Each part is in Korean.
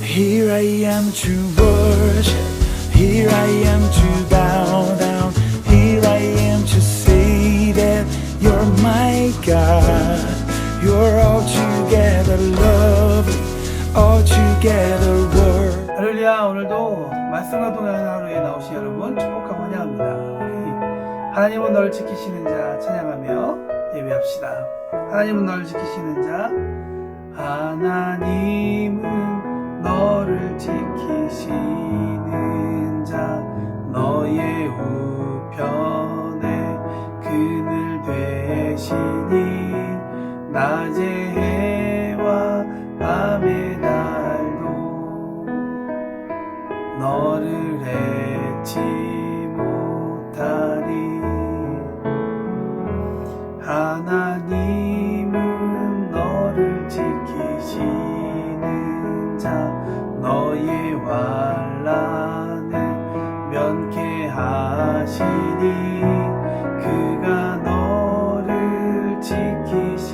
Here I am to worship, here I am to bow down, here I am to say that you're my God. You're altogether lovely, altogether worthy. 할렐루야. 오늘도 말씀과 동행하는 하루에 나오신 여러분 축복하고 환영합니다. 우리 하나님은 너를 지키시는 자 찬양하며 예배합시다. 하나님은 너를 지키시는 자, 하나님은 너를 지키시는 자, 너의 우편에 그늘 되시니 낮의 해와 밤의 달도 너를 잊지 못하리. 하나님은 너를 지키시는 자, 너의 환난을 면케하시니 그가 너를 지키시리라.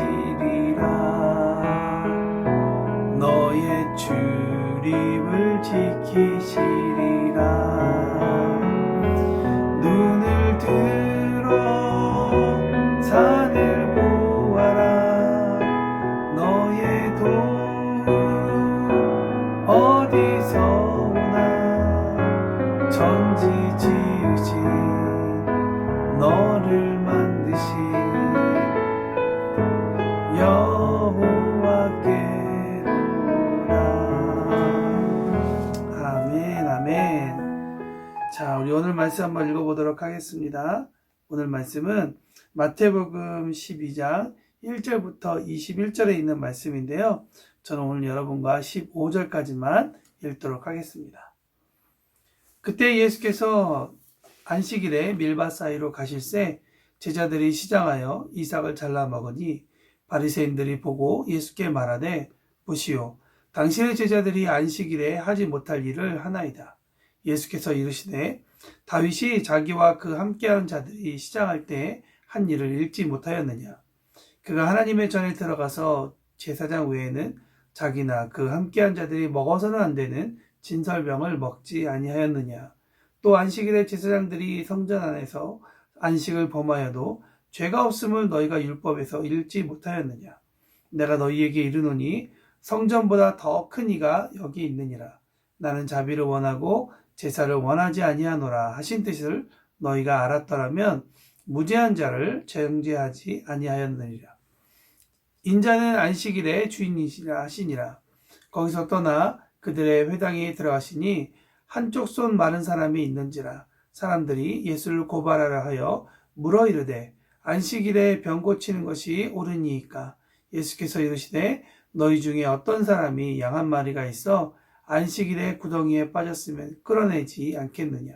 너의 출입을 지키시리라. 눈을 들어 산을 보아라. 너의 도움 어디서 오나. 천지 지으신 너를 만드신 여호와께로다. 아멘, 아멘. 자, 우리 오늘 말씀 한번 읽어보도록 하겠습니다. 오늘 말씀은 마태복음 12장 1절부터 21절에 있는 말씀인데요. 저는 오늘 여러분과 15절까지만 읽도록 하겠습니다. 그때 예수께서 안식일에 밀밭 사이로 가실새 제자들이 시장하여 이삭을 잘라 먹으니 바리새인들이 보고 예수께 말하되, 보시오, 당신의 제자들이 안식일에 하지 못할 일을 하나이다. 예수께서 이르시되, 다윗이 자기와 그 함께하는 자들이 시장할 때 한 일을 읽지 못하였느냐. 그가 하나님의 전에 들어가서 제사장 외에는 자기나 그 함께한 자들이 먹어서는 안 되는 진설병을 먹지 아니하였느냐. 또 안식일에 제사장들이 성전 안에서 안식을 범하여도 죄가 없음을 너희가 율법에서 읽지 못하였느냐. 내가 너희에게 이르노니 성전보다 더 큰 이가 여기 있느니라. 나는 자비를 원하고 제사를 원하지 아니하노라 하신 뜻을 너희가 알았더라면 무죄한 자를 정죄하지 아니하였느니라. 인자는 안식일의 주인이시라 하시니라. 거기서 떠나 그들의 회당에 들어가시니 한쪽 손 마른 사람이 있는지라. 사람들이 예수를 고발하라 하여 물어 이르되, 안식일에 병 고치는 것이 옳으니이까? 예수께서 이르시되, 너희 중에 어떤 사람이 양 한 마리가 있어 안식일에 구덩이에 빠졌으면 끌어내지 않겠느냐.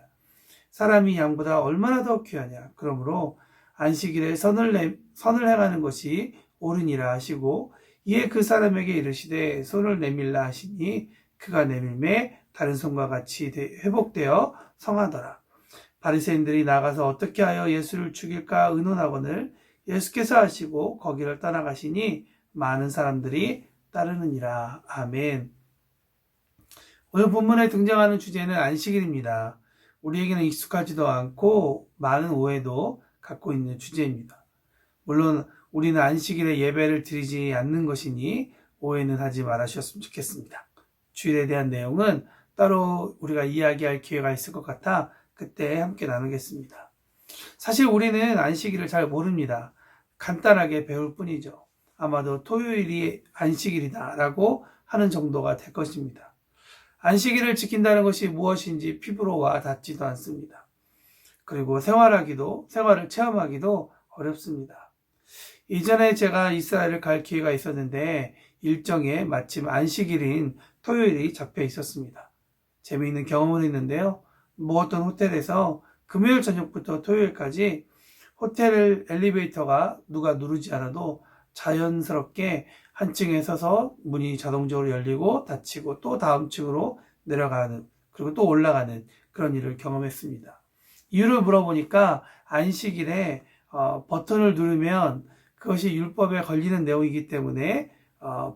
사람이 양보다 얼마나 더 귀하냐. 그러므로 안식일에 선을 행하는 것이 옳으니라 하시고, 이에 그 사람에게 이르시되 손을 내밀라 하시니 그가 내밀매 다른 손과 같이 회복되어 성하더라. 바리새인들이 나가서 어떻게 하여 예수를 죽일까 의논하거늘 예수께서 하시고 거기를 떠나가시니 많은 사람들이 따르느니라. 아멘. 오늘 본문에 등장하는 주제는 안식일입니다. 우리에게는 익숙하지도 않고 많은 오해도 갖고 있는 주제입니다. 물론 우리는 안식일에 예배를 드리지 않는 것이니 오해는 하지 말아주셨으면 좋겠습니다. 주일에 대한 내용은 따로 우리가 이야기할 기회가 있을 것 같아 그때 함께 나누겠습니다. 사실 우리는 안식일을 잘 모릅니다. 간단하게 배울 뿐이죠. 아마도 토요일이 안식일이다 라고 하는 정도가 될 것입니다. 안식일을 지킨다는 것이 무엇인지 피부로 와 닿지도 않습니다. 그리고 생활을 체험하기도 어렵습니다. 이전에 제가 이스라엘을 갈 기회가 있었는데 일정에 마침 안식일인 토요일이 잡혀 있었습니다. 재미있는 경험을 했는데요. 묵었던 호텔에서 금요일 저녁부터 토요일까지 호텔 엘리베이터가 누가 누르지 않아도 자연스럽게 한 층에 서서 문이 자동적으로 열리고 닫히고 또 다음 층으로 내려가는, 그리고 또 올라가는 그런 일을 경험했습니다. 이유를 물어보니까 안식일에 버튼을 누르면 그것이 율법에 걸리는 내용이기 때문에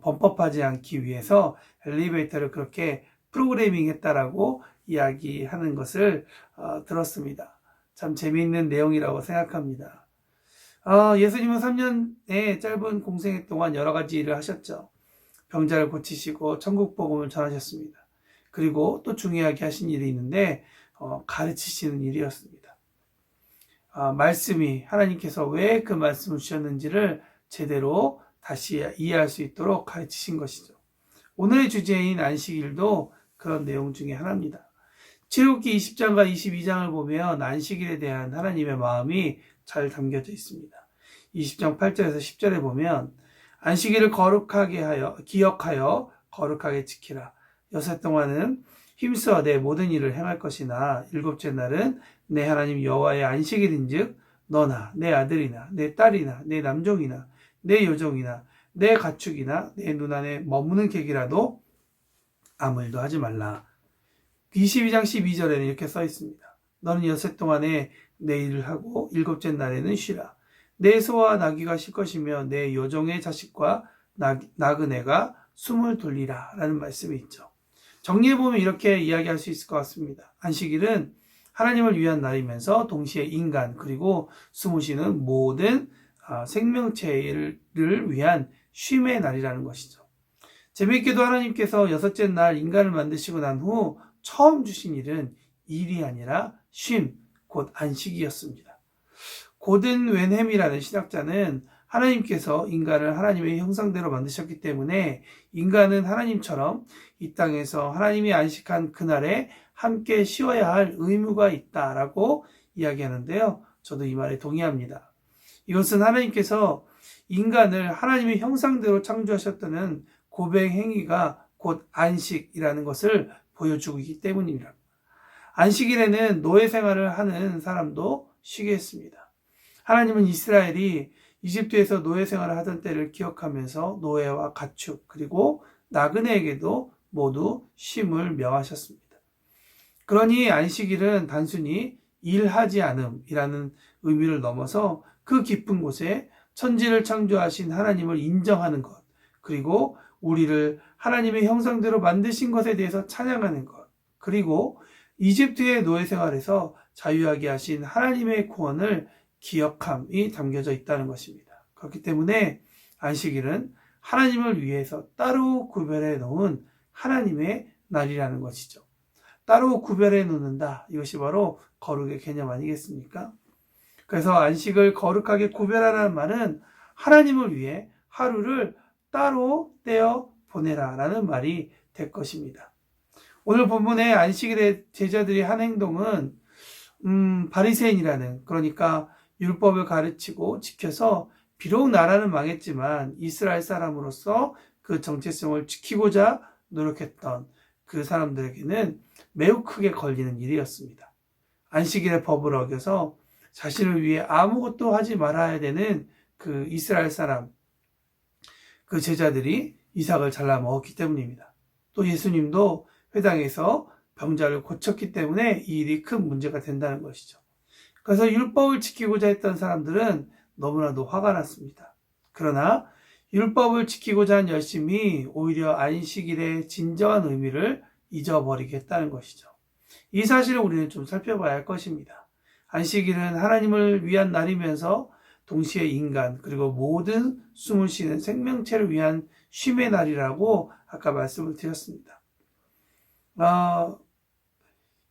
범법하지 않기 위해서 엘리베이터를 그렇게 프로그래밍 했다라고 이야기하는 것을 들었습니다. 참 재미있는 내용이라고 생각합니다. 예수님은 3년의 짧은 공생애 동안 여러 가지 일을 하셨죠. 병자를 고치시고 천국 복음을 전하셨습니다. 그리고 또 중요하게 하신 일이 있는데 가르치시는 일이었습니다. 말씀이 하나님께서 왜 그 말씀을 주셨는지를 제대로 다시 이해할 수 있도록 가르치신 것이죠. 오늘의 주제인 안식일도 그런 내용 중에 하나입니다. 출애굽기 20장과 22장을 보면 안식일에 대한 하나님의 마음이 잘 담겨져 있습니다. 20장 8절에서 10절에 보면 안식일을 거룩하게 하여 기억하여 거룩하게 지키라. 여섯 동안은 힘써 내 모든 일을 행할 것이나 일곱째 날은 내 하나님 여호와의 안식일인즉 너나 내 아들이나 내 딸이나 내 남종이나 내 여종이나 내 가축이나 내 눈 안에 머무는 객이라도 아무 일도 하지 말라. 22장 12절에는 이렇게 써 있습니다. 너는 여섯 동안에 내 일을 하고 일곱째 날에는 쉬라. 내 소와 나귀가 쉴 것이며 내 여종의 자식과 나그네가 숨을 돌리라 라는 말씀이 있죠. 정리해보면 이렇게 이야기할 수 있을 것 같습니다. 안식일은 하나님을 위한 날이면서 동시에 인간 그리고 숨을 쉬는 모든 생명체를 위한 쉼의 날이라는 것이죠. 재미있게도 하나님께서 여섯째 날 인간을 만드시고 난 후 처음 주신 일은 일이 아니라 쉼, 곧 안식이었습니다. 고든 웬햄이라는 신학자는 하나님께서 인간을 하나님의 형상대로 만드셨기 때문에 인간은 하나님처럼 이 땅에서 하나님이 안식한 그날에 함께 쉬어야 할 의무가 있다라고 이야기하는데요. 저도 이 말에 동의합니다. 이것은 하나님께서 인간을 하나님의 형상대로 창조하셨다는 고백 행위가 곧 안식이라는 것을 보여주고 있기 때문입니다. 안식일에는 노예 생활을 하는 사람도 쉬게 했습니다. 하나님은 이스라엘이 이집트에서 노예 생활을 하던 때를 기억하면서 노예와 가축 그리고 나그네에게도 모두 쉼을 명하셨습니다. 그러니 안식일은 단순히 일하지 않음이라는 의미를 넘어서 그 깊은 곳에 천지를 창조하신 하나님을 인정하는 것, 그리고 우리를 하나님의 형상대로 만드신 것에 대해서 찬양하는 것, 그리고 이집트의 노예 생활에서 자유하게 하신 하나님의 구원을 기억함이 담겨져 있다는 것입니다. 그렇기 때문에 안식일은 하나님을 위해서 따로 구별해 놓은 하나님의 날이라는 것이죠. 따로 구별해 놓는다. 이것이 바로 거룩의 개념 아니겠습니까? 그래서 안식을 거룩하게 구별하라는 말은 하나님을 위해 하루를 따로 떼어 보내라 라는 말이 될 것입니다. 오늘 본문의 안식일의 제자들이 한 행동은 바리새인이라는, 그러니까 율법을 가르치고 지켜서 비록 나라는 망했지만 이스라엘 사람으로서 그 정체성을 지키고자 노력했던 그 사람들에게는 매우 크게 걸리는 일이었습니다. 안식일의 법을 어겨서 자신을 위해 아무것도 하지 말아야 되는 그 이스라엘 사람, 그 제자들이 이삭을 잘라 먹었기 때문입니다. 또 예수님도 회당에서 병자를 고쳤기 때문에 이 일이 큰 문제가 된다는 것이죠. 그래서 율법을 지키고자 했던 사람들은 너무나도 화가 났습니다. 그러나 율법을 지키고자 한 열심이 오히려 안식일의 진정한 의미를 잊어버리게 했다는 것이죠. 이 사실을 우리는 좀 살펴봐야 할 것입니다. 안식일은 하나님을 위한 날이면서 동시에 인간 그리고 모든 숨을 쉬는 생명체를 위한 쉼의 날이라고 아까 말씀을 드렸습니다.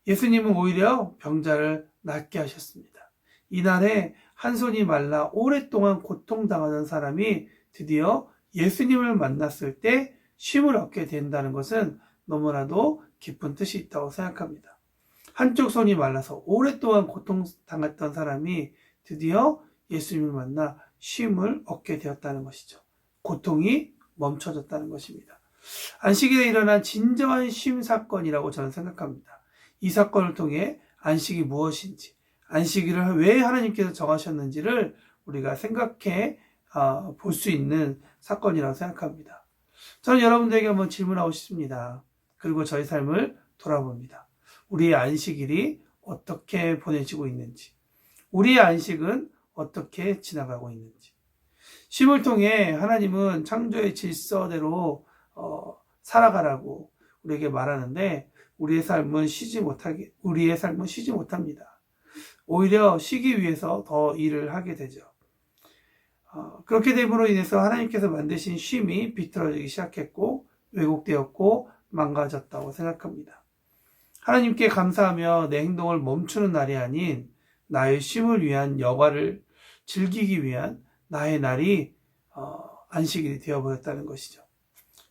예수님은 오히려 병자를 낫게 하셨습니다. 이날에 한 손이 말라 오랫동안 고통당하던 사람이 드디어 예수님을 만났을 때 쉼을 얻게 된다는 것은 너무나도 깊은 뜻이 있다고 생각합니다. 한쪽 손이 말라서 오랫동안 고통당했던 사람이 드디어 예수님을 만나 쉼을 얻게 되었다는 것이죠. 고통이 멈춰졌다는 것입니다. 안식일에 일어난 진정한 쉼 사건이라고 저는 생각합니다. 이 사건을 통해 안식이 무엇인지, 안식일을 왜 하나님께서 정하셨는지를 우리가 생각해 볼 수 있는 사건이라고 생각합니다. 저는 여러분들에게 한번 질문하고 싶습니다. 그리고 저희 삶을 돌아봅니다. 우리의 안식일이 어떻게 보내지고 있는지, 우리의 안식은 어떻게 지나가고 있는지. 쉼을 통해 하나님은 창조의 질서대로 살아가라고 우리에게 말하는데 우리의 삶은 쉬지 못합니다. 오히려 쉬기 위해서 더 일을 하게 되죠. 그렇게 됨으로 인해서 하나님께서 만드신 쉼이 비틀어지기 시작했고 왜곡되었고 망가졌다고 생각합니다. 하나님께 감사하며 내 행동을 멈추는 날이 아닌 나의 쉼을 위한 여가를 즐기기 위한 나의 날이 안식일이 되어버렸다는 것이죠.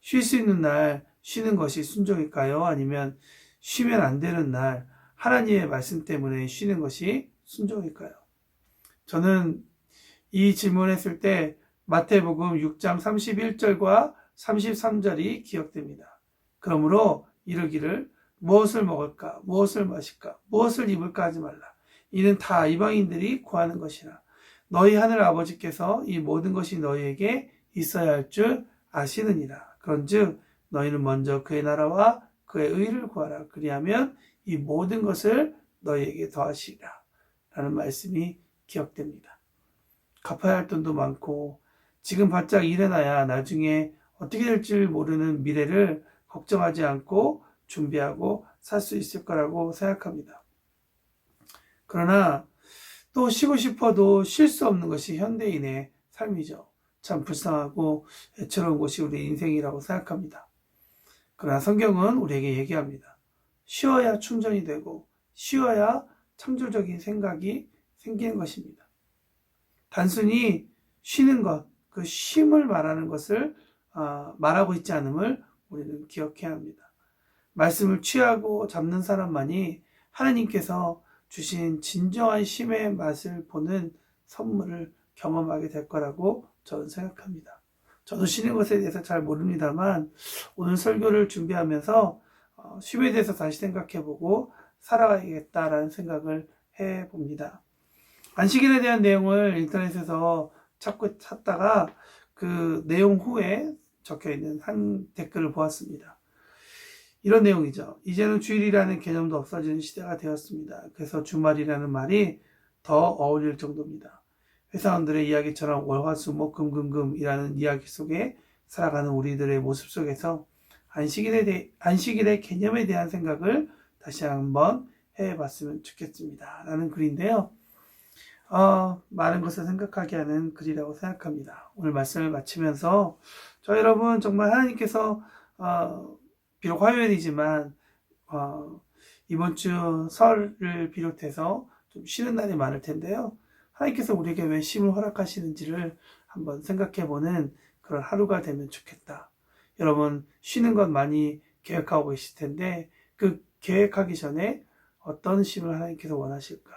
쉴 수 있는 날 쉬는 것이 순종일까요? 아니면 쉬면 안 되는 날 하나님의 말씀 때문에 쉬는 것이 순종일까요? 저는 이 질문했을 때 마태복음 6장 31절과 33절이 기억됩니다. 그러므로 이르기를 무엇을 먹을까, 무엇을 마실까, 무엇을 입을까 하지 말라. 이는 다 이방인들이 구하는 것이라. 너희 하늘 아버지께서 이 모든 것이 너희에게 있어야 할 줄 아시느니라. 그런즉 너희는 먼저 그의 나라와 그의 의를 구하라. 그리하면 이 모든 것을 너희에게 더하시리라. 라는 말씀이 기억됩니다. 갚아야 할 돈도 많고 지금 바짝 일해놔야 나중에 어떻게 될지 모르는 미래를 걱정하지 않고 준비하고 살 수 있을 거라고 생각합니다. 그러나 또 쉬고 싶어도 쉴 수 없는 것이 현대인의 삶이죠. 참 불쌍하고 애처로운 것이 우리 인생이라고 생각합니다. 그러나 성경은 우리에게 얘기합니다. 쉬어야 충전이 되고 쉬어야 창조적인 생각이 생기는 것입니다. 단순히 쉬는 것, 그 쉼을 말하는 것을 말하고 있지 않음을 우리는 기억해야 합니다. 말씀을 취하고 잡는 사람만이 하나님께서 주신 진정한 쉼의 맛을 보는 선물을 경험하게 될 거라고 저는 생각합니다. 저도 쉬는 것에 대해서 잘 모릅니다만 오늘 설교를 준비하면서 쉼에 대해서 다시 생각해보고 살아가야겠다라는 생각을 해봅니다. 안식일에 대한 내용을 인터넷에서 찾다가 그 내용 후에 적혀있는 한 댓글을 보았습니다. 이런 내용이죠. 이제는 주일이라는 개념도 없어지는 시대가 되었습니다. 그래서 주말이라는 말이 더 어울릴 정도입니다. 회사원들의 이야기처럼 월화수목금금금이라는 이야기 속에 살아가는 우리들의 모습 속에서 안식일의 개념에 대한 생각을 다시 한번 해봤으면 좋겠습니다. 라는 글인데요. 많은 것을 생각하게 하는 글이라고 생각합니다. 오늘 말씀을 마치면서 저 여러분 정말 하나님께서 비록 화요일이지만 이번 주 설을 비롯해서 좀 쉬는 날이 많을 텐데요. 하나님께서 우리에게 왜 쉼을 허락하시는지를 한번 생각해보는 그런 하루가 되면 좋겠다. 여러분 쉬는 것 많이 계획하고 계실 텐데 그 계획하기 전에 어떤 쉼을 하나님께서 원하실까?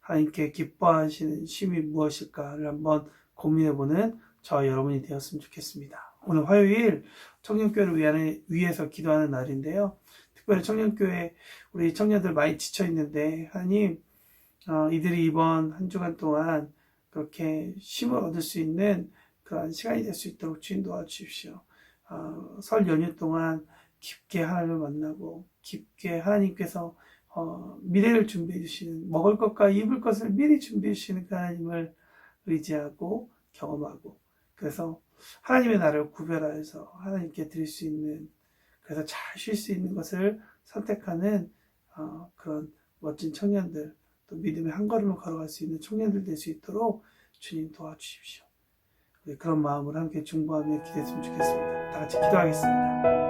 하나님께 기뻐하시는 쉼이 무엇일까를 한번 고민해보는 저 여러분이 되었으면 좋겠습니다. 오늘 화요일 청년교회를 위해서 기도하는 날인데요. 특별히 청년교회 우리 청년들 많이 지쳐있는데 하나님 이들이 이번 한 주간 동안 그렇게 쉼을 얻을 수 있는 그런 시간이 될 수 있도록 주님 도와주십시오. 설 연휴 동안 깊게 하나님을 만나고 깊게 하나님께서 미래를 준비해 주시는 먹을 것과 입을 것을 미리 준비해 주시는 그 하나님을 의지하고 경험하고 그래서 하나님의 나라를 구별하여서 하나님께 드릴 수 있는 그래서 잘 쉴 수 있는 것을 선택하는 그런 멋진 청년들 또 믿음의 한 걸음을 걸어갈 수 있는 청년들 될 수 있도록 주님 도와주십시오. 우리 그런 마음으로 함께 중보하며 기도했으면 좋겠습니다. 다 같이 기도하겠습니다.